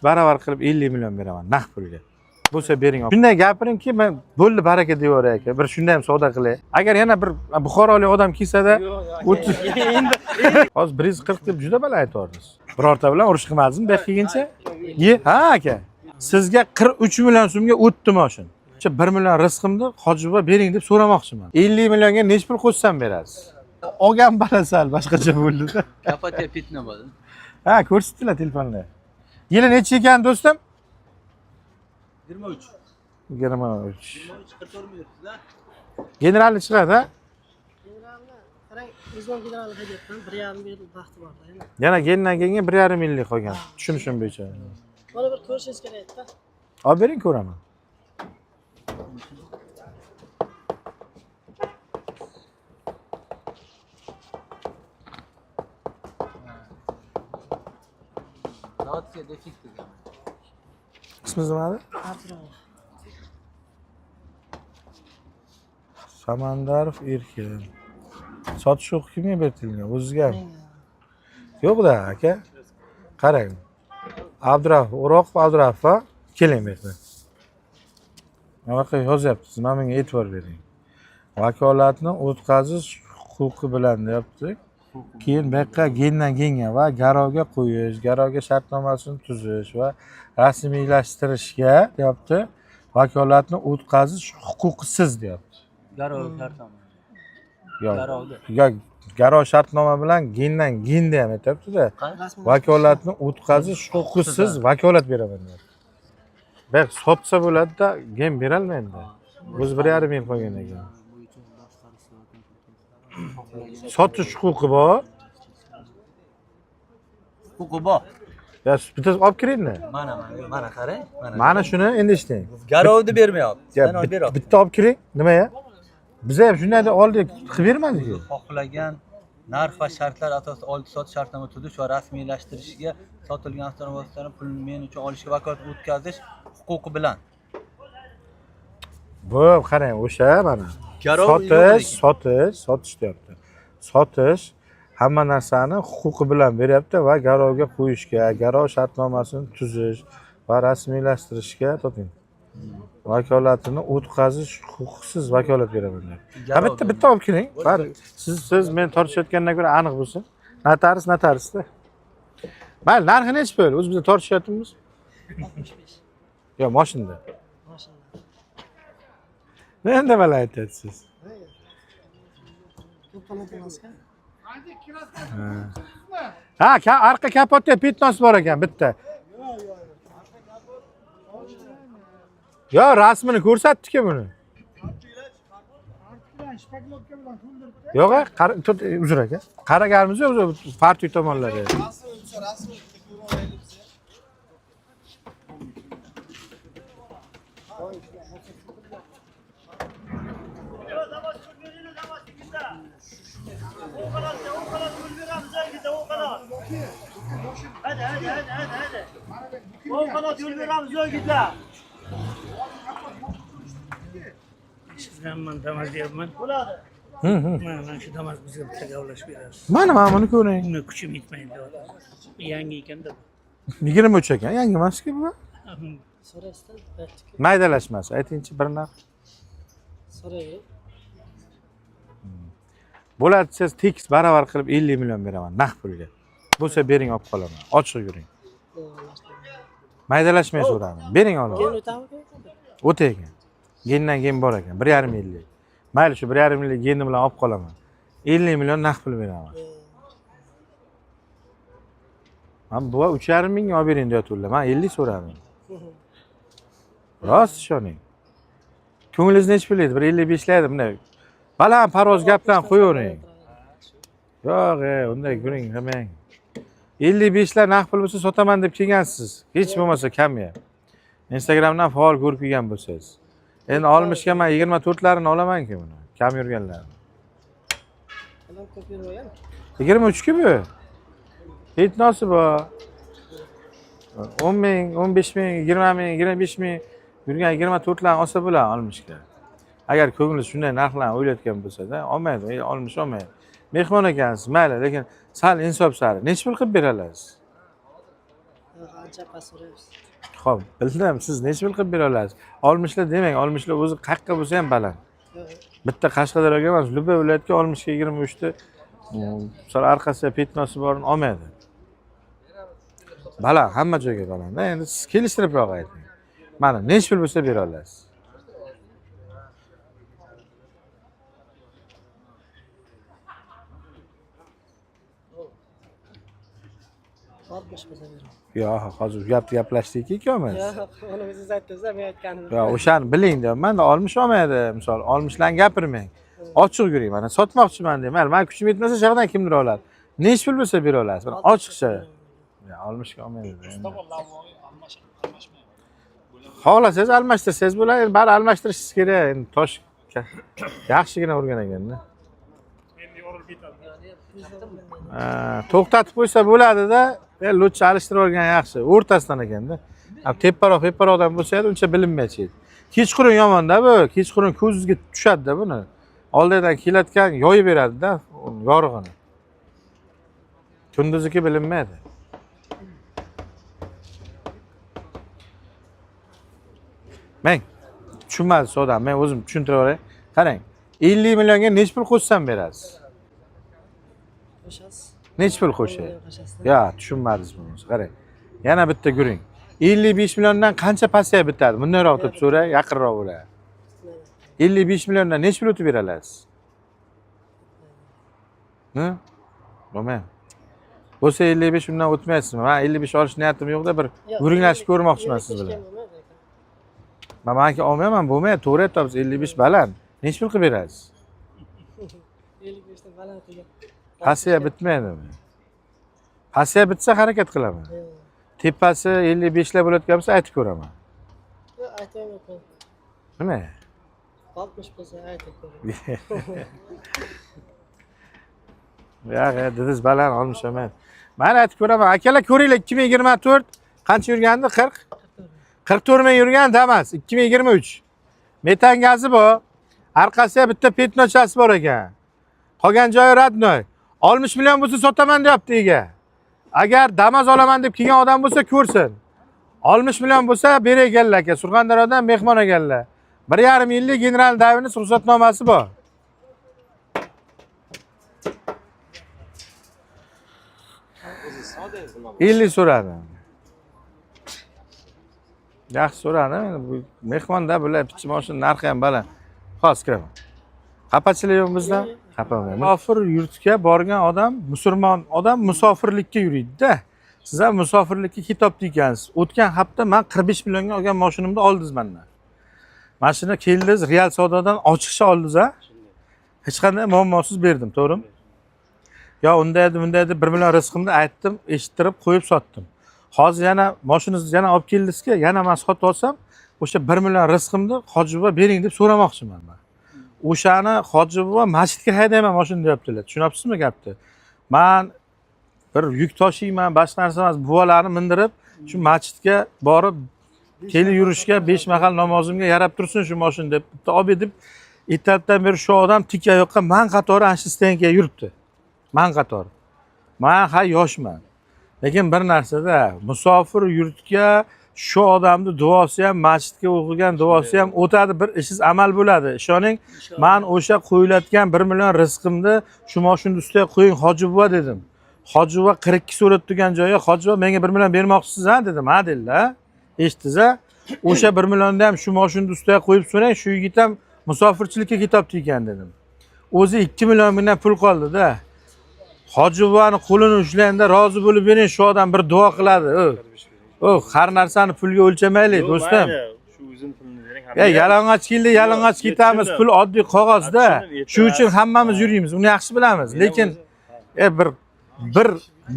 Baravar qilib 50 million beraman naqd pulga. Bo'lsa bering. Shunday gapiringki, men bo'ldi baraka deyaveray aka. Bir shunday ham savdo qilay. Agar yana bir Buxorolik odam kelsa-da, hozir 140 deb juda bala aytordingiz. Birorta bilan urush qilmadingizmi bu kelguncha? Ha aka. Sizga 43 million so'mga o'tdi mashina. 1 million rizqimni Hojibuva bering deb so'ramoqchiman. 50 millionga nech pul qo'shsam berasiz? Olgan balasal boshqacha bo'ldi-da. Kapatiya pitna bo'ldi. Ha, ko'rsatdilar telefonda. Yili necha ekan do'stim? 23. 23. 44 mi yuribsizlar? Generalni chiqadi, ha? Generalni qarang, Rizvon generalni haydayapman, 1,5 yil vaqti bor yana. Yana gendan keyinga 1,5 yillik qolgan. Tushunishim bo'yicha. Mana bir ko'rishingiz kerak-da. Olib bering, ko'raman. Zavodga defekt degan. Ismingiz nima? Samandarov Erkin. Sotish huquqi kimga berilgan? O'zizgami? Yo'q-da, aka. Qarang. Abdurahmon, O'roqov Abdurahmon, keling bu yerga. Nima qilib yozyapsiz? Mana menga e'tibor bering. Vakolatni o'tkazish huquqi bilan deyapti. Keyin bu yoqqa gendan genga va garovga qo'yish, garovga shartnomasini tuzish va rasmiylashtirishga deyapti. Vakolatni o'tkazish huquqisiz deyapti. Garov shartnoma. Yo'q, garov shartnoma bilan gendan genda ham aytibdi-da. Vakolatni o'tkazish huquqisiz vakolat beraman deyapti. Bak sotsa bo'ladi-da, gen berolmaydi. O'zi 1,5 yil qolgan ekan. Sotish huquqi bor. Huquqi bor. Ya bittasi olib kiringmi? Mana qarang, Mana shuni endi eshiting. Garovni bermayapti. Sen olib beryapti. Bitta olib kiring. Nima ya? Biz ham shunday deb oldik, qilib bermadik-ku. Xohlagan narx va shartlar asosida oldi sotish shartnoma tuzish va rasmiylashtirishga sotilgan avtomobillarni pulni men uchun olishga vakolat o'tkazish huquqi bilan. Bu qarang, o'sha mana. Sotish deyapti. Sotish hamma narsani huquqi bilan beryapti va garovga qo'yishga, garov shartnomasini tuzish va rasmiylashtirishga toping. Vakolatini o'tkazish huquqisiz vakolat beraman deyapti. Bitta olib keling. Siz men tortishayotgandan ko'ra aniq bo'lsin. Notariusda. Mayli, narxi necha pul? O'zi biz tortishyapmiz. 65. Yo'q, mashinada. Mashinada. Endi bala aytyapsiz. Ha, arqa kapotda pitnos bor ekan bitta. Yo, rasmini ko'rsatdik-ku buni. Yo'q, uzr aka. Qaraganmiz o'zi partiya tomonlari. Sizdan damas deyapman. Mana shu damas bizga bitta gavlash berasiz. Mana buni ko'ring. Uni kuchim yetmaydi. Yangi ekanda. 23 ekan, yangi emas-ku bu. So'rashdan Maydalashmas. Aytingchi bir narx. so'ray. Bo'ladi, siz tekis baravar qilib 50 million beraman naqd pulga. Bo'lsa bering, olib qolaman. Ochiq yuring. Maydalashmay so'radim. Bering olib. Keyin o'tamiz. O'ta ekan. Gendan gen bor ekan, 1,5 yillik. Mayli shu 1,5 yillik geni bilan olib qolaman. 50 million naqd pul beraman. Men bu 3,5 mingga olib bering deyaptilar. Men 50 so'radim. Rost ishoning. Ko'nglingiz nech pul edi? 1,55 laydi bunday. Baland parvoz gapdan qo'yavering. Yo'q, unday guring qilmang. 55 lar naqd pul bo'lsa sotaman deb kelgansiz. Hech bo'lmasa kamga. Instagramdan faol ko'rib kelgan bo'lsangiz. Endi olmishga men 24 larini olaman-ku buni. Kam yurganlarni. Qanday ko'p bermagan? 23 ku bu. Fitnosi bor. 10 ming, 15 ming, 20 ming, 25 ming yurgan 24 larni olsa bo'ladi olmishga. Agar ko'nglingiz shunday narxlarni o'ylayotgan bo'lsa-da, olmaydi, olmish olmaydi. Mehmon ekansiz, mayli, lekin sal insof sari. Necha pul qilib berasiz? Ancha past so'rayapsiz. Xo'p, bildim, siz necha pul qilib bera olasiz? Olmishlar demang, olmishlar o'zi qayerga bo'lsa ham baland. Bitta Qashqadaryoga emas, Luba viloyatga olmishga 23 ta misol orqasida petnosi borini olmaydi. Baland, hamma joyga baland. Endi siz kelishtiribroq ayting. Mana necha pul bo'lsa bera olasiz? 60 bo'lsa beraman. Yo'q, hozir gaplashdik ikkovimiz. Yo'q, uni o'zingiz aytdingiz, men aytganim. Yo'q, o'shani biling deyapman. Olmish olmaydi, misol, olmishlarni gapirmang. Ochiq yuring, mana sotmoqchiman deyman. Men kuchim yetmasa shaqdan kimdir oladi. Necha pul bo'lsa bera olasiz? Mana ochiqcha. Ya, olmishga olmaydi. Xohlasangiz almashtirsangiz bo'ladi. Endi bari almashtirishingiz kerak. Endi tosh yaxshigina urgan ekanda. To'xtatib qo'ysa bo'ladi-da, lo'tcha alishtirib olgan yaxshi. O'rtasidan ekanda. Teparoq-teparoqdan bo'lsa edi, uncha bilinmaydi. Kechqurun yomon-da bu. Kechqurun ko'zingizga tushadi-da buni. Oldindan kelayotgan yoyib beradi-da yorug'ini. Kunduziki bilinmaydi. Men tushunmadi savdo, men o'zim tushuntirib beray. Qarang, 50 millionga necha pul qo'shsam berasiz? Qo'shasiz. Necha pul qo'shay? Ya, tushunmadingiz buni. Qarang. Yana bitta ko'ring. 55 milliondan qancha pasaya bitadi? Bundanroq deb so'ray, yaqinroq bo'ladi. 55 milliondan necha pul o'tib bera olasiz? Ha? Bo'lmaydi. Bo'lsa 55 undan o'tmaysizmi? Men 55 olish niyatim yo'qda, bir guringlashib ko'rmoqchiman siz bilan. Menga olmayman, bo'lmaydi. To'g'ri aytasiz, 55 baland. Necha pul qilib berasiz? 55 dan baland degan. Pasiya bitmaydimi? Pasiya bitsa harakat qilaman. Tepasi 55 lar bo'layotgan bo'lsa aytib ko'raman. Yo'q, aytmayman. Nima? 60 bo'lsa aytib ko'ring. Yo'q, dediz baland olmishaman. Men aytib ko'raman. Akalar ko'ringlar, 2024 qancha yurgandi? 40. 44 ming yurgan Damas, 2023. Metan gazi bor. Orqasiga bitta petnochasi bor ekan. Qolgan joyi radnoy. 60 million bo'lsa sotaman deyapti ega. Agar Damas olaman deb kelgan odam bo'lsa ko'rsin. 60 million bo'lsa bereganlar aka, Surxondaryodan mehmon ekanlar. 1,5 yillik general Davining ruxsatnomasi bor. O'zi so'radi. Yaxshi so'radi. Bu mehmonda bular pichi mashina narxi ham baland. Hozir kiraman. Qapachilik yo'q bizda? Qapamayman. Musofir yurtga borgan odam, musulmon odam musofirlikka yuradi-da. Siz ham musofirlikka kitobda ekansiz. O'tgan hafta men 45 millionga olgan mashinamni oldingiz mendan. Mashina keldingiz, real savdodan ochiqcha oldingiz a? Hech qanday muammosiz berdim, to'g'rimi? Yo, unda edi, 1 million rizqimni aytdim, eshittirib qo'yib sotdim. Hozir yana mashinangizni yana olib keldingizki, yana men sotib olsam, o'sha 1 million rizqimni Hoji buva bering deb so'ramoqchiman men. O'shani Hoji buva masjidga haydayman mashina deyaptilar. Tushunyapsizmi gapni? Men bir yuk tashiyman, boshqa narsa emas, buvalarni mindirib, shu masjidga borib kelib yurishga 5 mahal namozimga yarab tursin shu mashina deb bitta olib deb ertalabdan beri shu odam tik oyoqqa men qatori ana shu stenga yuribdi. Men qatori. Men ha yoshman. Lekin bir narsada musofir yurtga shu odamning duosi ham, masjidga o'qigan duosi ham o'tadi, bir ishingiz amal bo'ladi. Ishoning, men o'sha qo'yilayotgan 1 million rizqimni shu mashina ustiga qo'ying Hoji buva dedim. Hoji buva 42 so'rab turgan joyga Hoji buva menga 1 million bermoqchisiz ha dedim. Ha dedilar. Eshitdingiz-a? O'sha 1 millionni ham shu mashina ustiga qo'yib so'rang, shu yigit ham musofirchilikka ketibdi ekan dedim. O'zi 2 million mingdan pul qoldi-da. Hoji buvani qo'lini ushlaganda rozi bo'lib bering, shu odam bir duo qiladi. Har narsani pulga o'lchamaylik, do'stim. Shu o'zini pulini bering. Yalang'och keldi, yalang'och ketamiz. Pul oddiy qog'ozda. Shu uchun hammamiz yurimiz. Uni yaxshi bilamiz. Lekin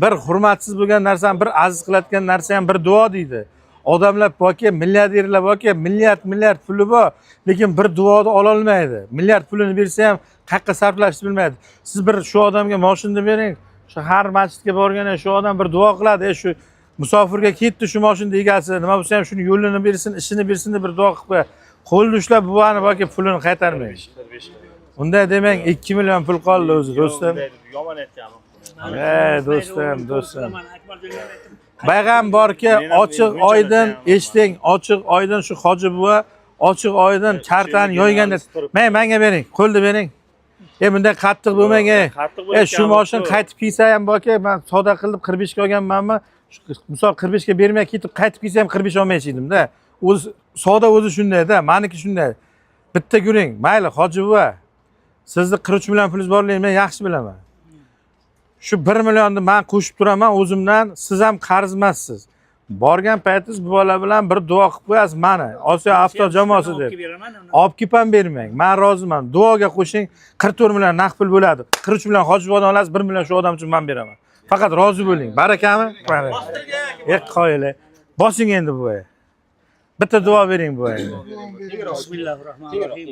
bir hurmatsiz bo'lgan narsani, bir aziz qilayotgan narsa ham bir duo deydi. Odamlar borki, milliarderlar borki, milliard puli bor, lekin bir duoni ola olmaydi. Milliard pulini bersa ham qayerga sarflashni bilmaydi. Siz bir shu odamga mashina bering, shu har masjidga borganda shu odam bir duo qiladi, shu musofirga ketdi shu mashina egasi, nima bo'lsa ham shuni yo'lini bersin, ishini bersin deb bir duo qilib qo'y. Qo'lni ushlab buvani borki, pulini qaytarmang. Unday demang, 2 million pul qoldi o'zi, do'stim. Yomon aytganim. Do'stim. Bayram borki, ochiq oydin, eshiting, ochiq oydin shu hoji buva, ochiq oydin kartani yoyganda, menga bering, qo'lni bering. Bunday qattiq bo'lmang. Shu mashina qaytib kelsa ham borki, men savdo qilib 45 ga olganmanmi? Misol 45 ga bermay ketib qaytib kelsa ham 45 olmaychi edim-da. O'zi savdo o'zi shunday-da, meniki shunday. Bitta ko'ring, mayli hoji buva. Sizni 43 million pulingiz borligini men yaxshi bilaman. Shu 1 millionni men qo'shib turaman o'zimdan, siz ham qarz emassiz. Borgan paytingiz bu bola bilan bir duo qilib qo'yasiz meni. Osiyo avto jamoasi deb. Olib kelib ham bermang. Men roziman. Duoga qo'shing, 44 million naqd pul bo'ladi. 43 million hojibodan olasiz, 1 million shu odam uchun men beraman. Faqat rozi bo'ling. Barakami? Qo'yinglar. Bosing endi bu. Bitta duo bering bu endi. Bismillahirrohmanirrohim.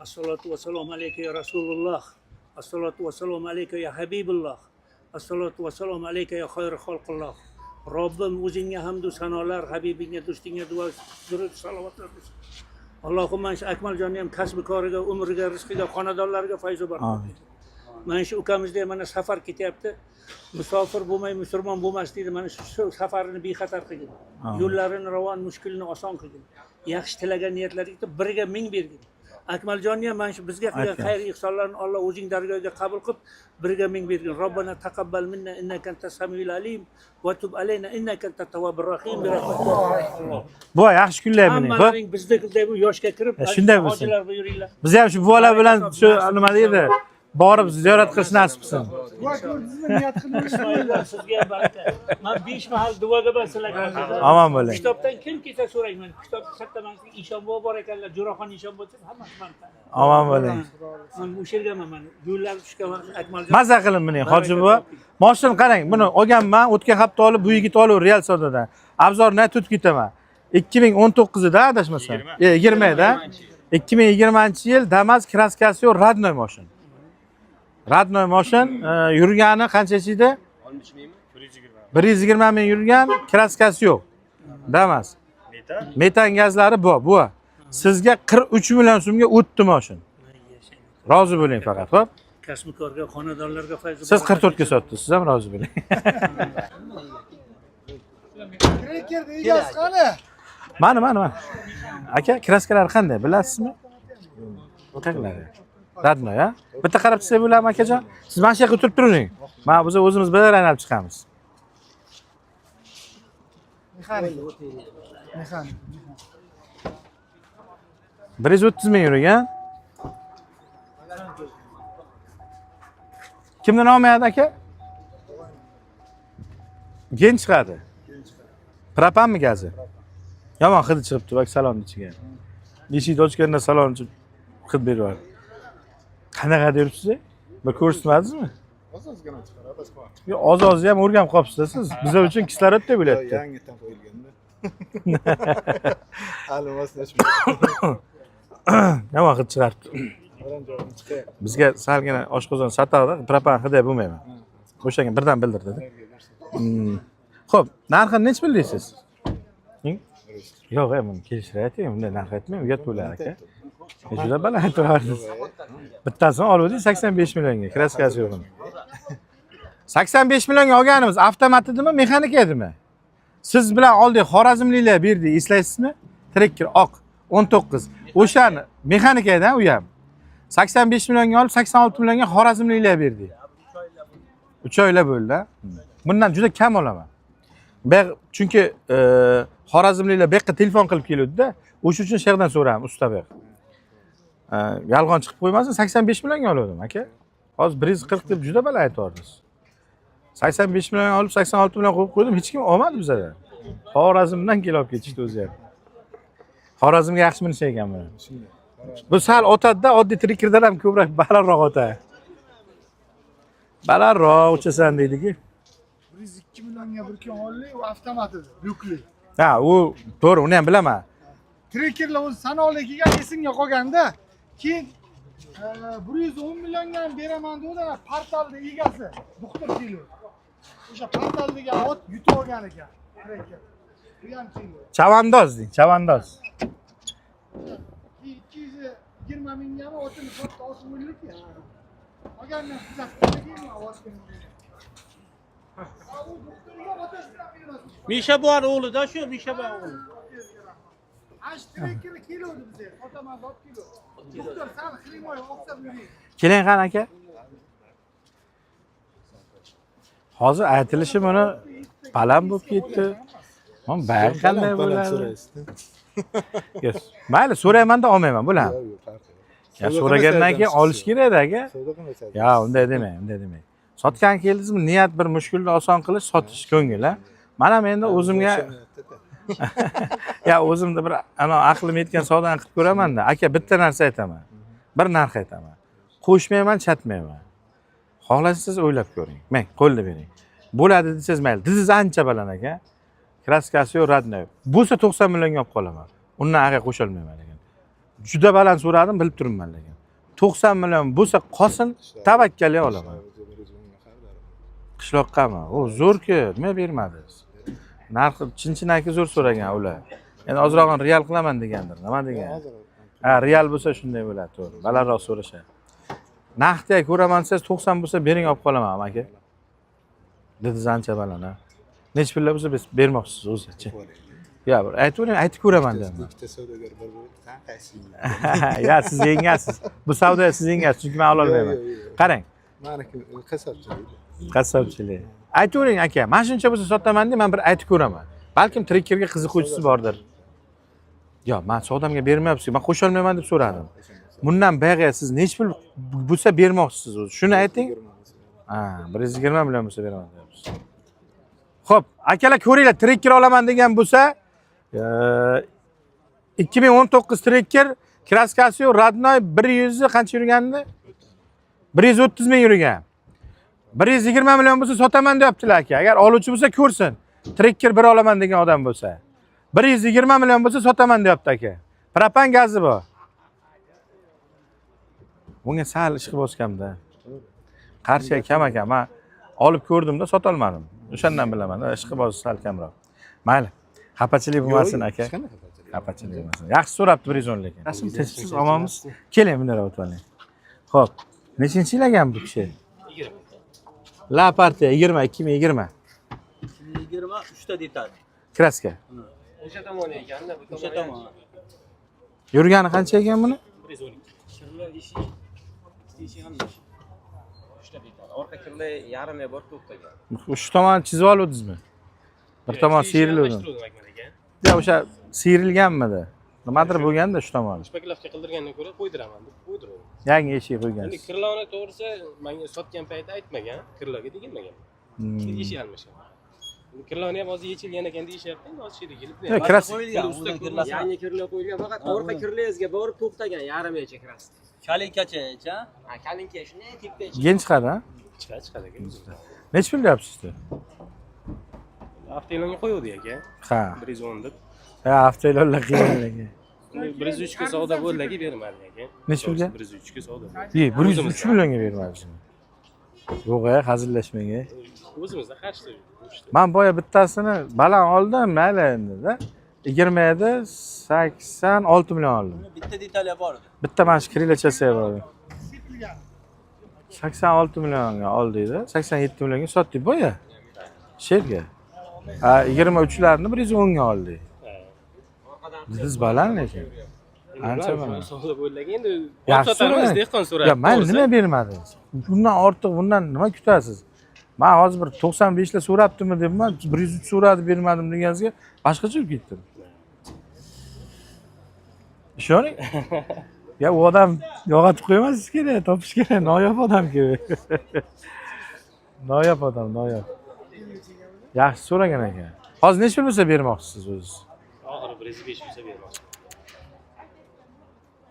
Assalatu vassalamu alayka ya Rasululloh. Assalatu vassalamu alayka ya Habibulloh. Assalatu vassalamu alayka ya xayrul xalqilloh. Robbim o'zingga hamdu sanolar, Habibingga, do'stingga duo, durud, salovatlar bersin. Allohumma shu Akmaljonning ham kasbi koriga, umriga, rizqiga, xonadonlariga fayz va barakot. Amin. Mana shu ukamizda mana safar ketyapti. Musofir bo'lmay, musulmon bo'lmaslikda mana shu safarini bexatar qilgin. Yo'llarini ravon, mushkulini oson qilgin. Yaxshi tilagan niyatlarga biriga 1000 bergin. Akmaljonning ham mana shu bizga qilgan xayr ihsonlarni Alloh o'zing dargohiga qabul qilib, biriga 1000 bergin. Robbana taqabbal minna innaka antas samiul alim va tub alayna innaka antat tawwabur rahim. Bu yaxshi kunlar meni. Hammalaring bizdagidek bu yoshga kirib, shunday bo'lsin. hojilarga yuringlar. Biz ham shu bolalar bilan shu nima deydi? Borib ziyorat qilish nasib qilsin. Duo ko'rdingizmi, niyat qildingiz? Ismoillar, sizga ham baraka. Men 5 mahal duoga basilagan. Omon bo'ling. Kitobdan kim kelsa so'rayman. Kitob kattaman, Ishonbo bor ekanlar, Jo'raxon Ishonbo deb hammasi men. Omon bo'ling. Men o'shergaman. Yo'llar tushgan Akmaljon. Maza qilin meni hoji buva. Mashina qarang, buni olganman, o'tgan hafta olib, bu yigit olib real savdodan. Abzorni tutib ketaman. 2019-da adashmasam. 20da. 2020-yil Damas kraskasi yo'q, radnoy mashina. Radnoy mashina yurgani qanchachi edi? 120 ming yurgan, kraskasi yo'q. Damas. Metan gazlari bu. Sizga 43 million so'mga o'tdi mashina. Rozi bo'ling faqat, xo'p? Kasbkorga, xonadonlarga fayz. Siz 44 ga sotdingiz, siz ham rozi bo'ling. Trekerda egasi qani? Mana. Aka, kraskalar qanday, bilasizmi? Qanday? Radnoy, ha? Bitta qarab chiqsa bo'ladimi, akajon? Siz mana shu yerga o'tirib turing. Mana biz o'zimiz bir aylanib chiqamiz. Mexanik. 130 ming yurgan. Kimdan olmayapti aka? Gen chiqadi. Propanmi gazi? Yomon hidi chiqibdi, bak salonni ichiga. Eshikni ochganda salonni ichib hid beryapti. Qanaqa deyapsiz? Bir ko'rsatmadingizmi? Oz-ozgina chiqaradi, boshqa. Yo, oz-oz ham o'rganib qolibsiz siz. Bizlar uchun kislorod deb bo'lyapti. Yangidan qo'yilganda. Hali moslashmaydi. Yomon hid chiqaribdi. Biron-joydan chiqyapti. Bizga salgina oshqozon sataqda propan hidi bo'lmayman. O'shanga birdan bildirdi. Xo'p, narxini nech bildingiz? Yo'q, men kelishirayapti, bunday narx aytmang, uyat bo'lar aka. Juda baland aytardingiz. Bittasini oluvdingiz 85 millionga, kraskasi yo'q. 85 millionga olganimiz avtomat edimi, mexanika edimi? Siz bilan oldik Xorazmliklar berdi, eslaysizmi? Trekker oq 19. O'shani mexanika edi, u ham. 85 millionga olib 86 millionga Xorazmliklar berdi. 3 oylar bo'ldi. Bundan juda kam olaman. Chunki Xorazmliklar bu yerga telefon qilib keluvdi-da, o'sha uchun sherdan so'radim, usta bu. Yolg'on chiqib qo'ymasin, 85 millionga oldim aka. Hozir 140 deb juda baland aytordingiz. 85 million olib 86 million qo'yib qo'ydim, hech kim olmadi bizada. Xorazmdan kelib ketishdi o'zi ham. Xorazmga yaxshi minish ekan buni. Bu sal o'tadi-da, oddiy trikkerdan ham ko'proq balandroq o'tadi. Balandroq uchasan deydiki. 102 millionga bir kun oldik, u avtomat edi, lyukli. Ha, u to'g'ri, uni ham bilaman. Trekerlar o'zi sanoqli kelgan esimga qolganda, keyin 110 millionga ham beraman dedi, portalda egasi doktor keldi. O'sha portaldagi ot yutib olgan ekan, treker. Bu ham keldi. Chavandoz deng, chavandoz. 220 mingga ham otini sotdi, 60 o'ldik ya. Olgandan kuzatib keyin ovoz keldi. Mishabon o'g'lida shu Mishabon o'g'li. Ash trekkeri kilo bizga. Otaman 10 kilo. Doktor sal xilmoy oqsab yuring. Keling qani aka. Hozir aytilishi buni baland bo'lib ketdi. Men bayaq qanday bo'ladi? Mayli, so'rayman-da olmayman, bo'lam. Ya so'ragandan keyin olish kerak aka. Ya, unday demang, unday demang. Sotgan keldingizmi, niyat bir mushkulni oson qilish, sotish ko'ngil, ha. Mana endi o'zimga ya o'zimda bir ana aqlim yetgan savdoni qilib ko'raman-da. Aka, bitta narsa aytaman. Bir narx aytaman. Qo'shmayman, chatmayman. Xohlasangiz o'ylab ko'ring. Men qo'lni bering. Bo'ladi desangiz mayli. Dizingiz ancha baland aka. Kraskasi yo'q, radnoy. Bo'lsa 90 millionga olib qolaman. Undan aka qo'sha olmayman lekin. Juda baland so'radim, bilib turibman lekin. 90 million bo'lsa qolsin, tavakkali olaman. Qishloqqami? O zo'r-ku, nima bermadingiz? Narxi chin-chinaki zo'r so'ragan ular. Endi ozrog'ini real qilaman degandir. Nima degan? Ha, real bo'lsa shunday bo'ladi, to'g'ri. Balandroq so'rashadi. Naqdga ko'raman siz 90 bo'lsa bering olib qolaman, aka. Dedi ancha baland, ha. Nech pullar bo'lsa biz bermoqchisiz o'zi-chi. Ya, aytavering, aytib ko'raman deyapman. Ikkita savdogar bir qaysi? Ya, siz yengasiz. Bu savdo siz yengasiz, chunki men ola olmayman. Qarang. Meniki qassobchilik. Qassobchilik. Aytavering aka, mana shuncha bo'lsa sotaman deb men bir aytib ko'raman. Balkim trekkerga qiziquvchisi bordir. Yo, men savdomga bermayapsiz, men qo'sha olmayman deb so'radim. Bundan bag'ya siz nech pul bo'lsa bermoqchisiz o'zi. Shuni ayting. Ha, 120 million bo'lsa beraman deyapsiz. Xo'p, akalar ko'ringlar, trekker olaman degan bo'lsa, 2019 trekker, kraskasi yo'q, radnoy 100 qancha yurgandi? 130 ming yurgan. 120 million bo'lsa sotaman deyaptilar aka. Agar oluvchi bo'lsa ko'rsin. Trekker bir olaman degan odam bo'lsa. 120 million bo'lsa sotaman deyapti aka. Propan gazi bor. Bunga sal ish qilib bosganman-da. Qarshiga kam ekan. Men olib ko'rdim-da, sota olmadim. O'shandan bilaman, ish qilib boz sal kamroq. Mayli. Xafachilik bo'lmasin aka. Xafachilik bo'lmasin. Yaxshi so'rabdi 110 lekin. Rasm tinchsiz olamiz. Keling, bunday olib oling. Xo'p. Nechinchi yil ekan bu kishi? 20. La partiya 20, 2020. 20 3 ta detal. Kraska. O'sha tomon ekanda, bu O'sha tomon. Yurgani qancha ekan buni? 112. Kirlar ishi ham ish. 3 ta detal. Orqa kirlar yarmi bor to'xtagan. Shu tomon chizib oluvdingizmi? Bir tomon siyrildi. Ya o'sha siyrilganmidi? Nimadir bo'lganda shu tomon. Shpakilovka qildirgandan ko'ra qo'ydiraman deb qo'ydiraman. Yangi eshik Endi qo'ygansiz. kirlarni to'g'risi menga sotgan paytda aytmagan, kirlarga teginmagan. Ish almashgan. Kirlarni ham hozir yechilgan ekan deyishyapti, endi hozir yerga kelib. Ya, kras. Yangi kirlar qo'yilgan, faqat orqa kirlaringizga borib to'xtagan yarmigacha kirasiz. Kalinkacha, Ha, kalinka shunday tipda Gen chiqadi, ha? chiqadi ekan. Nech pul deyapsiz-da? Avtoylarga qo'yuvdi aka. Ha. 110 deb. Ha, avtoylarlar qiyin ekan. 103 ga savdo bo'ldagi bermadi aka. Nech pulga? 103 ga savdo. 103 millionga bermadingizmi? Yo'q, hazillashmang. O'zimizda qarshi. Men boya bittasini baland oldim, mayli endi-da. 27 86 million oldim. bitta detalya bor edi. Bitta mana shu krilachasi bor. 86 millionga oldik-da, 87 millionga sotdik boya. Sherga. Ha, 23larni 110 ga oldik. Biz baland lekin. Ancha baland. Savdo bo'ldagi endi Yaxshi sotamiz, dehqon so'radi. Ya, mayli, nima bermadingiz? Bundan ortiq, bundan nima kutasiz? Men hozir bir 95 la so'rabdimi debman, 103 so'radi, bermadim deganingizga boshqacha bo'lib ketdim. Ishoning? Ya, u odam yo'qotib qo'ymasingiz kerak, topish kerak, noyob odam-ku. Noyob odam, noyob. Yaxshi so'ragan ekan. Hozir nech pul bo'lsa bermoqchisiz o'zingiz? Oxiri 105 bo'lsa bermoqchi.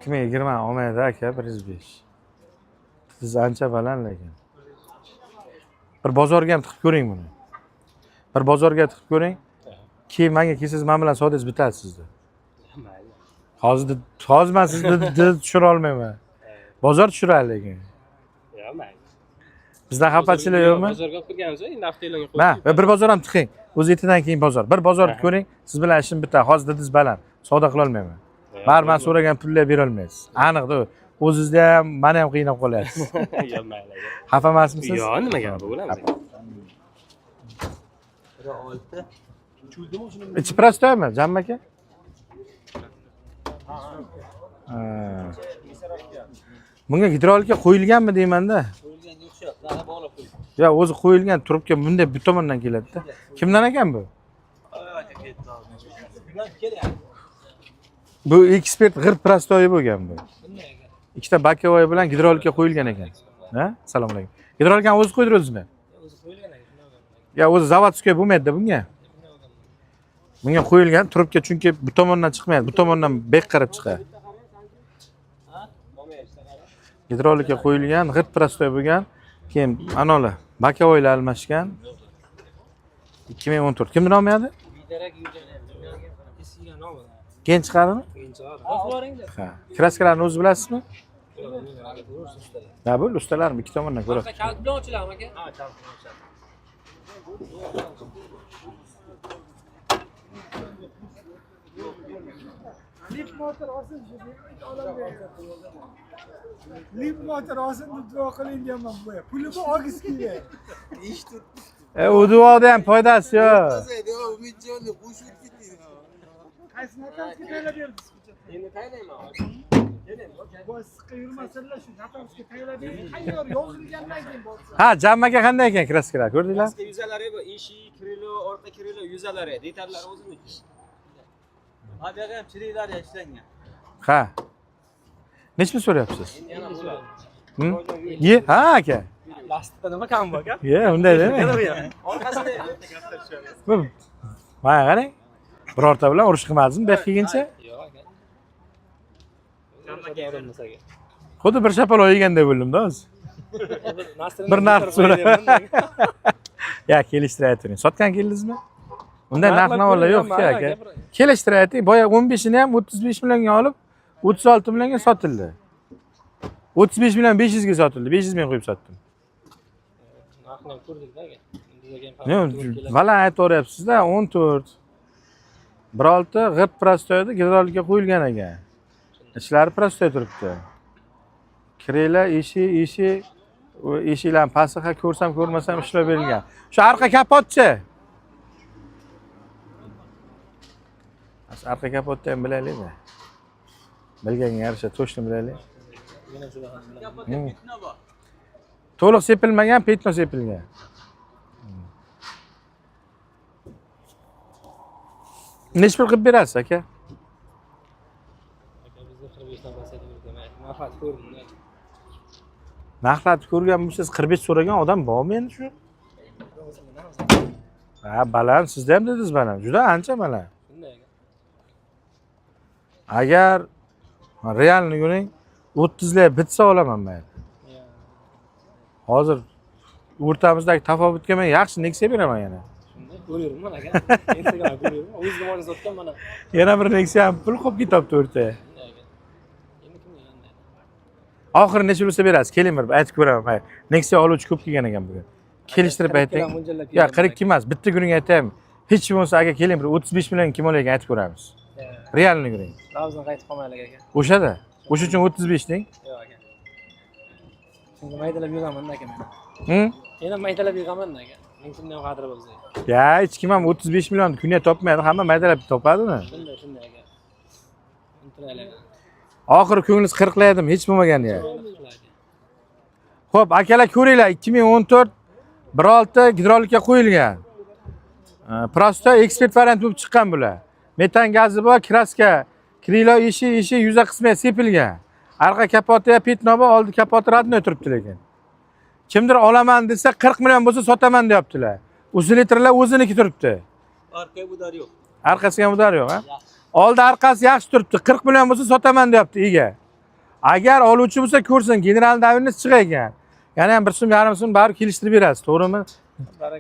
2020 olmaydi aka, 105. Siz ancha baland lekin. Bir bozorga ham tiqib ko'ring buni. Bir bozorga tiqib ko'ring. Keyin menga kelsangiz, men bilan savdongiz bitadi sizda. Mayli. Hozir men sizni tushira olmayman. Bozor tushiradi lekin. Yo'q, mayli. Bizda xafachilik yo'qmi? Bozorga kirganmiz, endi avtoylarga Ma, bir bozor ham tiqing. O'z etidan keyin bozor. Bir bozorni ko'ring, siz bilan ishim bitadi. Hozir dediz baland. Savdo qila olmayman. Men so'ragan pulni bera olmaysiz. Aniqda o'zingizda ham, meni ham qiynab qolyapsiz. Yo'q, mayli. Xafa emasmisiz? Yo'q, nimaga bo'lamiz? 1.6. ichi prostoymi Jamma aka? Ha. Bunga gidrolika qo'yilganmi deyman-da. Qo'yilganga o'xshayapti. Ana bog'lab qo'ydim. Ya o'zi qo'yilgan trubka bunday bu tomondan keladi-da. Kimdan ekan bu? Bu ekspert g'irt prostoyi bo'lgan bu. Ikkita bakovoy bilan gidrolika qo'yilgan ekan. Ha? Assalomu alaykum. Gidrolikani o'zi qo'ydirdingizmi? O'zi qo'yilgan ekan. Ya o'zi zavodskiy bo'lmaydi bunga. Bunga qo'yilgan trubka chunki bu tomondan chiqmaydi, bu tomondan bek qarab chiqadi. Gidrolika qo'yilgan, g'irt prostoy bo'lgan, keyin anolar bakovoylar almashgan. 2014. Kimni nomi edi? Bidarak yurgan eskiga nomi. Keyin chiqadimi? O'zlaringlar. Ha. Kraskalarni o'zi bilasizmi? Ha, bu ustalarmi? Ikki tomondan ko'rib. Kalit bilan ochiladimi aka? Ha, kalit bilan ochiladi. Lip motor olsin shu Lip motor olsin deb duo qiling deyapman bu. Puli bu og'iz kiydi. U duoda ham foydasi yo'q. Umidjonni qo'shib ketdi. Qaysi natamizga taylab berdik? Endi taylayman. Bu siqqa yurmasinlar shu natamizga taylab berdik. Tayyor yozilgandan keyin bo'lsa. Ha, Jammaga qanday ekan kraskalar, ko'rdinglar? Eski yuzalari bu, eshik, krilo, orqa krilo yuzalari, detallari o'ziniki. Ha, bu yerga ham chiriklari ishlangan. Ha. Nechmi so'rayapsiz? Yana bo'ladi. Ye, ha aka. Lastikda nima kam bor aka? Ye, unday dema. Orqasida Mana qarang. Birorta bilan urush qilmadingizmi bek kelguncha? yo'q aka. Jammaga urinmas aka. Xuddi bir shapaloq yeganday bo'ldim-da o'zi. Bir narx so'rab. Ya, kelishtirib ayting. Sotgan keldingizmi? Unday narx-navolar yo'q-ku aka. Kelishtirib ayting. Boya 15 ni ham 35 millionga olib, 36 millionga sotildi. 35 million 500 ga sotildi. 500 ming qo'yib sotdim. Narxni ham ko'rdik-da aka. Ne, baland aytaveryapsiz-da, 14. 1.6 g'irt prostoyda gidrolika qo'yilgan ekan. Ichlari prostoy turibdi. Kirela, eshik, eshiklarning pasti ko'rsam, ko'rmasam ishlab berilgan. Shu arqa kapotchi. Arqa kapotni ham bilaylik-mi? Bilganga yarasha to'shni bilaylik. To'liq sepilmagan, petno sepilgan. Nech pul qilib berasiz aka? Aka bizni 45 dan pasaytirib o'rganmaydi. Nafat ko'rdim. Narxlarni ko'rgan bo'lsangiz 45 so'ragan odam bormi endi shu? Ha, baland, sizda ham dedingiz baland. Juda ancha baland. Shunday aka. Agar realni ko'ring, 30 lar bitsa olaman men. Hozir o'rtamizdagi tafovutga men yaxshi Nexia beraman yana. Shunday ko'ryapman aka. Instagram ko'ryapman. O'zim o'zim sotgan mana. Yana bir Nexia ham pul qolib ketyapti o'rtaga. Endi kimga endi? Oxiri necha bo'lsa berasiz? Keling bir aytib ko'raman. Nexia oluvchi ko'p kelgan ekan bugun. Kelishtirib ayting. Yo, 42 emas, bitta kuning aytaymi? Hech bo'lmasa aka keling bir 35 million kim olayotgan aytib ko'ramiz. Realni ko'ring. Nabzdan qaytib qolmaylik aka. O'shada. O'sha uchun 35 deng. Yo'q aka. Shunga maydalab yig'aman-da aka men. Yana maydalab yig'aman-da aka. Men kimdan ham qadri bo'lsa. Ya, hech kim ham 35 million kunga topmaydi, hamma maydalab topadimi? Shunday aka. Intiraylik. Oxiri ko'nglingiz qirqlayadimi? Hech bo'lmaganda ya. Xo'p, akalar ko'ringlar, 2014 1.6 gidrolika qo'yilgan. Prosto ekspert variant bo'lib chiqqan bular. Metan gazi bor, kraska, krilo eshik yuza qismi sepilgan. Arqa kapoti ya petno bor, oldi kapoti radnoy turibdi lekin. Kimdir olaman desa 40 million bo'lsa sotaman deyaptilar. Uzilitrlar o'ziniki turibdi. Orqaga budar yo'q. Arkasiga mudar yo'q, ha? Oldi arkasi yaxshi turibdi. 40 million bo'lsa sotaman deyapti ega. Agar oluvchi bo'lsa ko'rsin, general davingiz chiqar ekan. Yana ham 1 so'm, yarim so'm barib kelishtirib berasiz, to'g'rimi?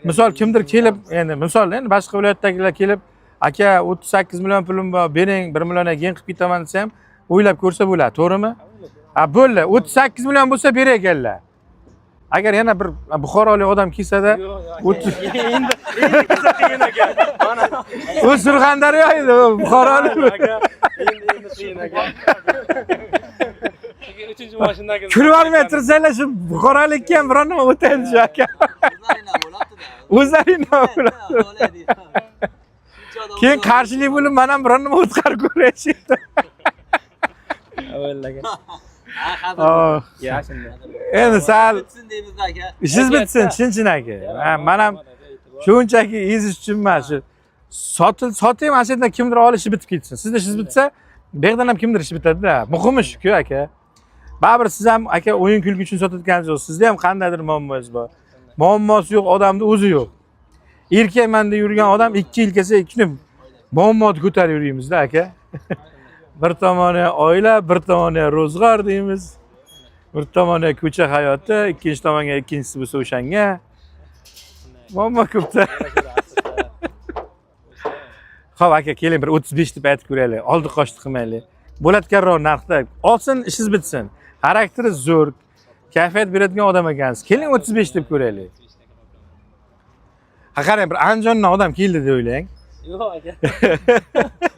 Misol kimdir kelib, endi misol endi boshqa viloyatdagilar kelib, aka 38 million pulim bor, bering 1 millionga keyin qilib ketaman desa ham o'ylab ko'rsa bo'ladi, to'g'rimi? Ha, bo'ldi. 38 million bo'lsa beray ekanlar. Agar yana bir Buxorolik odam kelsa-da, Endi qiyin aka. Mana u Surxondaryo edi, Buxorolik. endi qiyin aka. 3-mashinadagi Kulib olmay tursanglar shu Buxorolikka ham biror nima o'taydi shu aka. O'zlaringlar bo'ladi-da. O'zlaringdan bo'ladi. Keyin qarshilik bo'lib men ham biror nima o'tqarib ko'rayapti. Avvallaga. Oh. Yaxshindi. Endi sal Bitsin deymiz aka. ishingiz bitsin, chin aka. Men ham shunchaki ezish uchun emas, shu soting mana shu yerdan kimdir olishi bitib ketsin. Sizda ishingiz bitsa, bu yerdan ham kimdir ishi bitadi-da. Muhimi shu-ku aka. Baribir siz ham aka o'yin kulgi uchun sotayotganingiz yo'q. Sizda ham qandaydir muammongiz bor. Muammosi yo'q odamda o'zi yo'q. Erkakman deb yurgan odam 2 yil kelsa 2 kun muammoni ko'tarib yuramiz-da aka. Bir tomoni oila, bir tomoni ro'zg'or deymiz. Bir tomoni ko'cha hayoti, ikkinchi tomonga ikkinchisi bo'lsa o'shanga. Muammo ko'pda. Xo'p aka, keling bir 35 deb aytib ko'raylik. Oldi qochdi qilmaylik. Bo'latganroq narxda olsin, ishingiz bitsin. Xarakteri zo'r, kayfiyat beradigan odam ekansiz. Keling 35 deb ko'raylik. Ha qarang, bir Andijondan odam keldi deb o'ylang. Yo'q aka.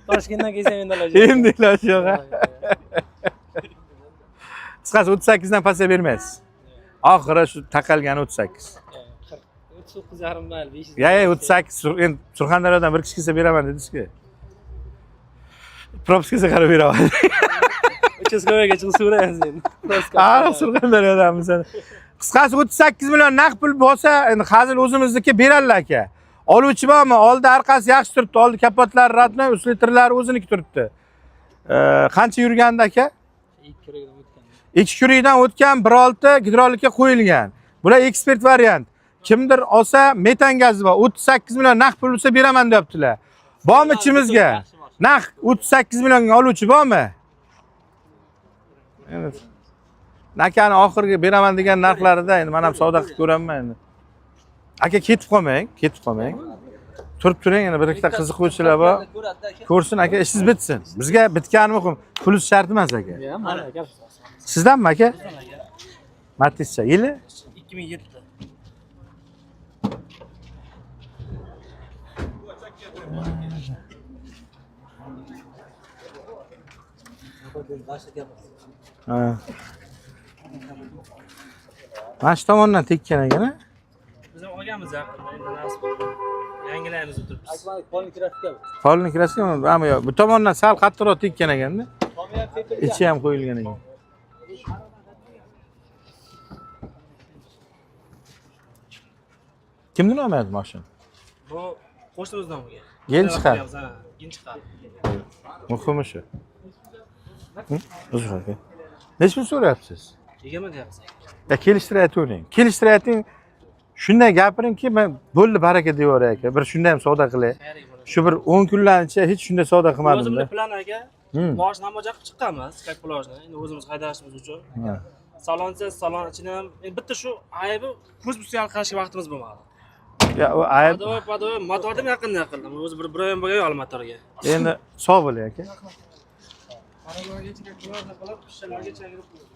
Toshkentdan kelsam endi iloji yo'q. Endi iloji yo'q. Qisqasi 38 dan pastga bermaysiz. Oxiri shu taqalgani 38. 39,5 mayli, 500. Ya 38 endi Surxondaryodan bir kishi kelsa beraman dedingiz-ku. Propiskaga qarab beraman. Uchastkavoyga chiqib so'raysiz endi. Ha, Surxondaryodanmiz. Qisqasi 38 million naqd pul bo'lsa, endi hazil o'zimizniki beradilar aka. Oluvchi bormi? Oldi orqasi yaxshi turibdi. Oldi kapotlari ratni, uslitrlari o'ziniki turibdi. Qancha yurganda aka? 2 kurikdan o'tgan 1.6 gidrolikka qo'yilgan. Bular ekspert variant. Kimdir olsa metan gazi bor. 38 million naqd pul bo'lsa beraman deyaptilar. Bormi ichimizga? Naqd 38 millionga oluvchi bormi? Endi akani oxirgi beraman degan narxlarida endi men ham savdo qilib ko'raman endi. Aka ketib qolmang. Turib turing, endi bir ikkita qiziquvchilar bor. Ko'rsin aka, ishingiz bitsin. Bizga bitgani muhim, pulus shart emas aka. Mana aka. Sizdanmi aka? Matizcha, yili? 2007. Ha. Mana shu tomondan tekkan ekan-a? Biz ham olganmiz yaqinda, endi nasib yangilaymiz o'tiribmiz. Polni kirasiga. Polni kirasizmi? Ammo yo'q, bu tomondan sal qattiqroq tekkan ekanda. Ichi ham qo'yilgan ekan. Kimdan olmayapti mashina? Bu qo'shnimizdan bo'lgan. Yeni chiqar. Yeni chiqar. Muhimi shu. Uzr aka. Nech pul so'rayapsiz? 20 deyapsiz. Ya kelishtirayotavering. Kelishtirayotning shunday gapiringki, men bo'ldi baraka deyoray aka. Bir shunday ham savdo qilay. Shu bir 10 kunlarcha hech shunday savdo qilmadim-da. O'zimizning plan aka. Moshina namoja qilib chiqqanmiz, kak plojni. Endi o'zimiz haydashimiz uchun. Salon ichini ham bitta shu aybi ko'z busiyan qilishga vaqtimiz bo'lmadi. Ya u ayb. Padoy, motorni yaqindan qildim. O'zi bir oyim bo'lgan yo'l motorga. Endi sog' bo'ling aka.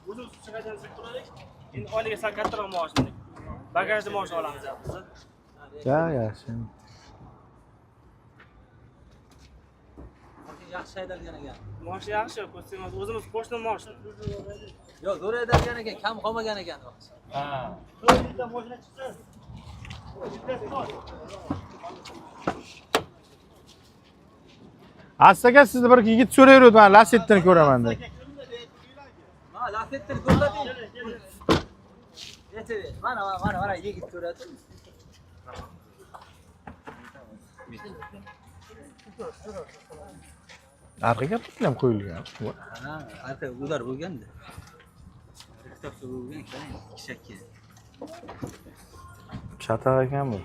O'zimiz chiqadan zib turdik. Endi oyliga sal kattaroq maosh dedik. Bagajni maosh olamiz biz. Ya, yaxshi. Yaxshi haydalgan ekan. Maosh yaxshi, o'zimiz qo'shni maosh. Yo'q, zo'r haydalgan ekan, kam qolmagan ekan. Ha. Aslida sizni bir yigit so'rayverdi, men Lacetti'ni ko'raman deb. Ha, Lacetti'ni ko'rsating. Yeter. Mana yigit ko'radi. Arqaga pul ham qo'yilgan. Ha, arqa udar bo'lganda. Kitobda bo'lgan ekan, kishakka. Chataq ekan bu.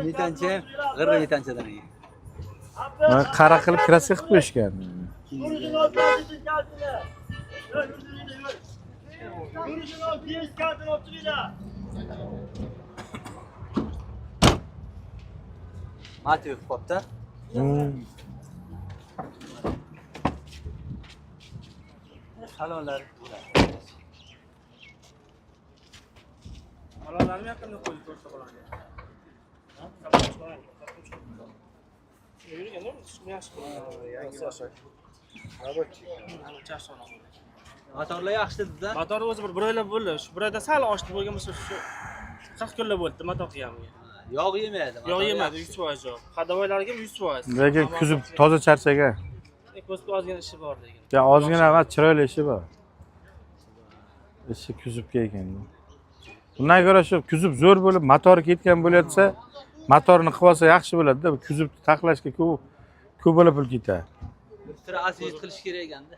Metancha, g'irra metanchadan ekan. Mana qara qilib kraska qilib qo'yishgan. Mati yo'q qopda. Salonlar. Salonlarni yaqinda qo'yib ko'rsa bo'ladi. Motorlar yaxshi dedi-da. Motor o'zi bir oylab bo'ldi. Shu birada sal oshdi bo'lgan bo'lsa shu 40 kunlar bo'ldi motor qilganimga. Yog' yemaydi. Yo'q yemadi 100% yo'q. Hadovoylarga 100%. Lekin kuzib toza charchagan. Ko'zga ozgina ishi bor lekin. Ya ozgina emas, chiroyli ishi bor. Ishi kuzibga ekan. Bundan ko'ra shu kuzib zo'r bo'lib, motori ketgan bo'layotsa, motorni qilib olsa yaxshi bo'ladi-da. Kuzibni taxlashga ko'p bo'lib pul ketadi. Sira asid qilish kerak ekanda.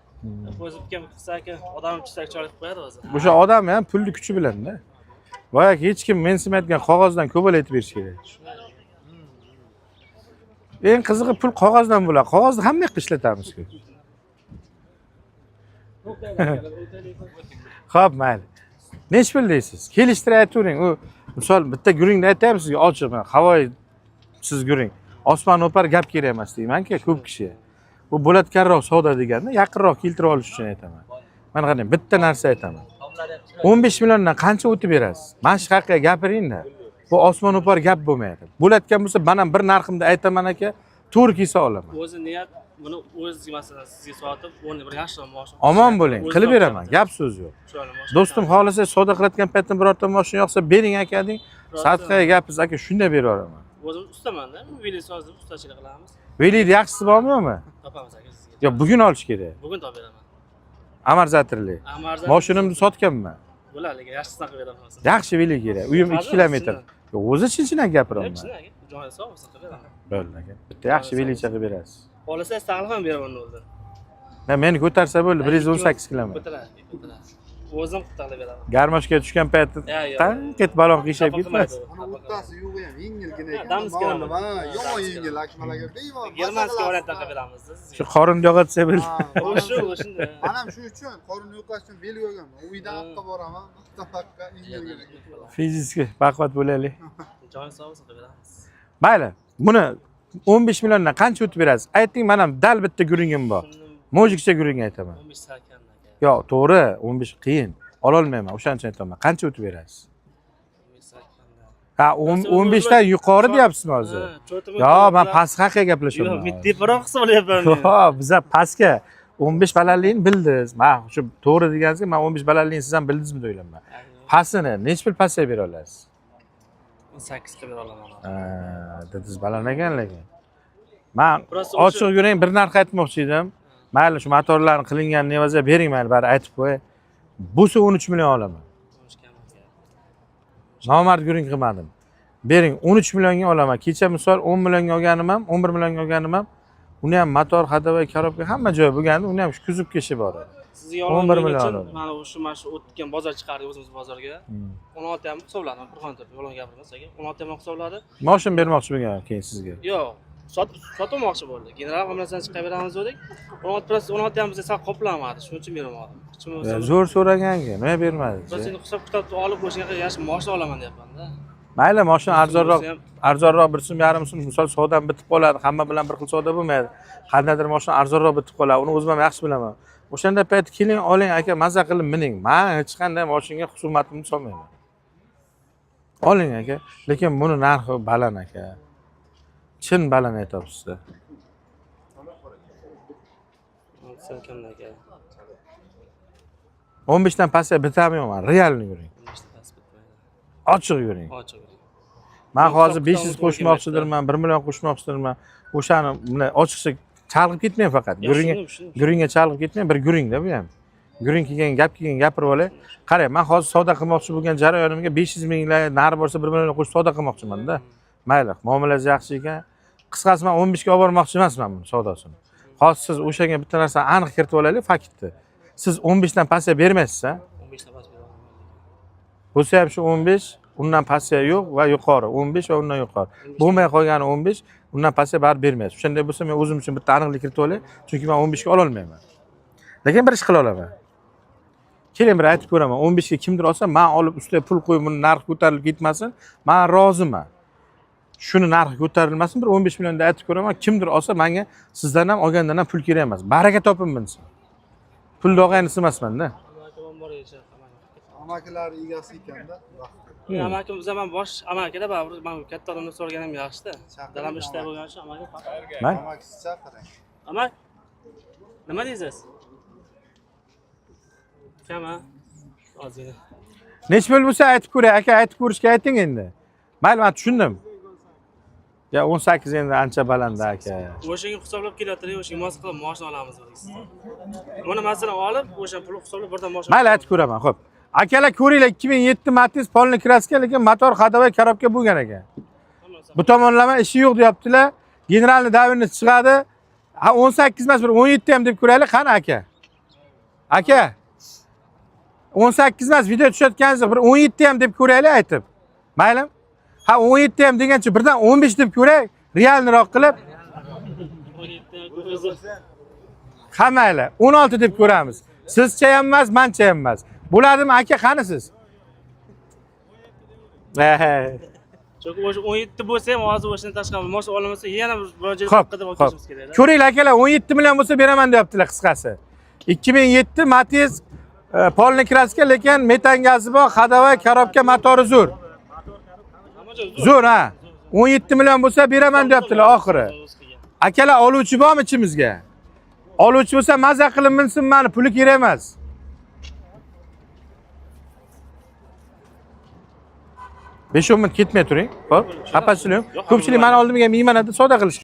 O'zibga qilsa aka, odam chisak cholik qo'yadi o'zi. O'sha odam ham pulni kuchi bilan-da. Boyagi hech kim mensimayotgan qog'ozdan ko'paytirib berish kerak. Eng qizig'i pul qog'ozdan bo'ladi. Qog'ozni hamma yoqqa ishlatamiz-ku. Xo'p, mayli. Nech pul deysiz? Kelishtirib aytavering. U misol bitta guringni aytayapman sizga ochiq, mana havoy siz guring. Osmon o'par gap kerak emas deyman-ku ko'p kishi. Bu bo'latganroq savdo deganda yaqinroq keltirib olish uchun aytaman. Mana qarang, bitta narsa aytaman. 15 milliondan qancha o'tib berasiz? Mana shu haqida gapiring-da. Bu osmon o'par gap bo'lmaydi. Bo'latgan bo'lsa, men ham bir narximda aytaman aka, to'g'ri kelsa olaman. O'zi niyat buni o'z masalan sizga sotib, o'rni bir yaxshi mashina. Omon bo'ling, qilib beraman, gap so'z yo'q. Do'stim xohlasa savdo qilayotgan paytda birorta mashina yoqsa bering aka deng. Sadqaga gapiz aka, shunday bera olaman. O'zim ustamanda, video sozib ustachilik qilamiz. Veliyni yaxshisi bormi yo'qmi? Topamiz aka sizga. Yo, bugun olish kerak. Bugun topib beraman. Amarzatirli. Mashinamni sotganman. Bo'ladi, lekin yaxshisini qilib beraman. Yaxshi veli kerak. Uyim 2 kilometr. Yo, o'zi chinchinak gapiraman. Joyi sog' bo'lsa qilib beraman. Bo'ldi aka. Bitta yaxshi velicha qilib berasiz. Xohlasangiz taqlib ham beraman o'zi. Meni ko'tarsa bo'ldi, 118 kilometr. Bitiradi. O'zim qilib beraman. Garmoshga tushgan paytda tanqet balon qiyshab ketmas. Ana o'ttasi yo'q ham yengilgina ekan. Damskiy Yomon yengil akmalaga bemalol. Germanskiy variantda qilib beramiz. Shu qorin yog'atsa bo'ldi. O'shunda. Men ham shu uchun qorin yo'qlash uchun bel yo'rganman. Uydan ortga boraman. Tafakka yengilgina. Fizikga baquvvat bo'laylik. Joyi sog' bo'lsa qilib beramiz. Mayli. Buni 15 milliondan qancha o'tib berasiz? Ayting, men ham dal bitta guringim bor. Mojikcha guring aytaman. 15 sarkan aka. Yo'q, to'g'ri, 15 qiyin. Ola olmayman, o'shaning uchun aytaman. Qancha o'tib berasiz? 15 sarkanda. Ha, 15 dan yuqori deyapsizmi hozir? Yo'q, men past haqqa gaplashyapman. Yo'q, mitteparoq hisoblayapman. Yo'q, biz pastga 15 balandlikni bildingiz. Men shu to'g'ri deganingiz, men 15 balandlikni siz ham bildingizmi deb o'ylayman. Pastini necha pul pastga bera olasiz? 18 qilib bera olaman. Dedingiz baland ekan lekin. Men ochiq yuring bir narx aytmoqchi edim. Mayli, shu motorlarni qilingan nevaza bering, mayli, bari aytib qo'y. Busi 13 million olaman. Nomard guring qilmadim. Bering, 13 millionga olaman. Kecha misol 10 millionga olganim ham, 11 millionga olganim ham, uni ham motor, hadovoy, korobka hamma joyi bo'lganda, uni ham shu kuzib keshi bor. Sizga yo'llangan uchun mana shu o'tgan bozor chiqardik o'zimiz bozorga. 16 ham hisobladi. Qur'on deb yo'lon gapirmas aka. 16 ham hisobladi. Mashina bermoqchi bo'lgan keyin sizga. Yo'q, sotmoqchi bo'ldi. General hammasini chiqarib beramiz dedik. 16 ham bizga sal qoplamadi. Shuning uchun bermadim. Zo'r so'raganga, nima bermadi? Biz endi hisob kitobni olib o'shanga yaxshi mashina olaman deyapman-da. Mayli, mashina arzonroq 1 so'm, yarim so'm, misol savdodan bitib qoladi. Hamma bilan bir xil savdo bo'lmaydi. Qandaydir mashina arzonroq bitib qoladi. Uni o'zim ham yaxshi bilaman. O'shanda payt keling, oling aka, maza qilib mining. Men hech qanday mashinaga husumatimni solmayman. Oling aka, lekin buni narxi baland aka. Chin baland aytibsiz. Sen kimdan aka? 15 dan pastga bitami yo'qman, realni yuring. 15 dan past bitmaydi. Ochiq yuring. Ochiq. Men hozir 500 qo'shmoqchidirman, 1 million qo'shmoqchidirman. O'shani mana ochiqcha chalg'ib ketmang faqat. Guringga chalg'ib ketmang, bir guringda bu ham. Guring kelgan gap kelgan gapirib olay. Qarang, men hozir savdo qilmoqchi bo'lgan jarayonimga 500 minglar nari borsa 1 million qo'shib savdo qilmoqchiman-da. Mayli, muomalangiz yaxshi ekan. Qisqasi men 15 ga olib bormoqchi emasman buni savdosini. Hozir siz o'shanga bitta narsani aniq kiritib olaylik, faktni. Siz 15 dan pastga bermaysiz-a? 15 dan past beraman. Bo'lsa ham shu 15, undan pastga yo'q va yuqori, 15 va undan yuqori. Bo'lmay qolgani 15, undan pastga baribir bermaysiz. O'shanday bo'lsa men o'zim uchun bitta aniqlik kiritib olay, chunki men 15 ga ola olmayman. Lekin bir ish qila olaman. Keling bir aytib ko'raman, 15 ga kimdir olsa, men olib ustiga pul qo'yib, buni narx ko'tarilib ketmasin, men roziman. Shuni narxi ko'tarilmasin, bir 15 millionda aytib ko'raman, kimdir olsa menga sizdan ham olgandan ham pul kerak emas. Baraka topib minsin. Pulni olg'aynisi emasman-da. Amakilar egasi ekanda. Amakim zaman bosh amakida baribir men katta odamdan so'raganim yaxshi-da. Dalam ishda bo'lgani uchun amakim. Amakisi chaqiring. Amak. Nima deysiz? Kama. Ozgina. Necha pul bo'lsa aytib ko'ray, aka, aytib ko'rishga ayting endi. Mayli, men tushundim. Ya 18 endi ancha baland aka. O'shanga hisoblab kelyapti, o'shanga mos qilib maoshni olamiz deysiz. Buni masalan olib, o'sha pulni hisoblab birdan maosh. Mayli, aytib ko'raman, xo'p. Akalar ko'ringlar, 2007 Matiz polni kraska, lekin motor ходовой korobka bo'lgan ekan. Bu tomonlama ishi yo'q deyaptilar. Generalni davirni chiqadi. 18 emas, bir 17 ham deb ko'raylik, qani aka? Aka. 18 emas, video tushayotganingiz, bir 17 ham deb ko'raylik aytib. Mayli? Ha 17 ham degancha birdan 15 deb ko'ray, realniroq qilib. Ha mayli, 16 deb ko'ramiz. Sizcha ham emas, mencha ham emas. Bo'ladimi aka, qani siz? Chunki o'sha 17 bo'lsa ham hozir o'shadan tashqari maosh olamasa, yana bir joyga Xo'p, qilib xo'p. olishimiz kerak. Ko'ringlar akalar, 17 million bo'lsa beraman deyaptilar qisqasi. 2007 Matiz polni kraska, lekin metan gazi bor, ходовой korobka, motori zo'r. Zo'r ha. 17 million bo'lsa beraman deyaptilar oxiri. Akalar oluvchi bormi ichimizga? Oluvchi bo'lsa maza qilib minsin, meni puli kerak emas. Besh 10 minut ketmay turing. Xo'p, xapasiz yo'q. Ko'pchilik meni oldimga miymanada savdo qilish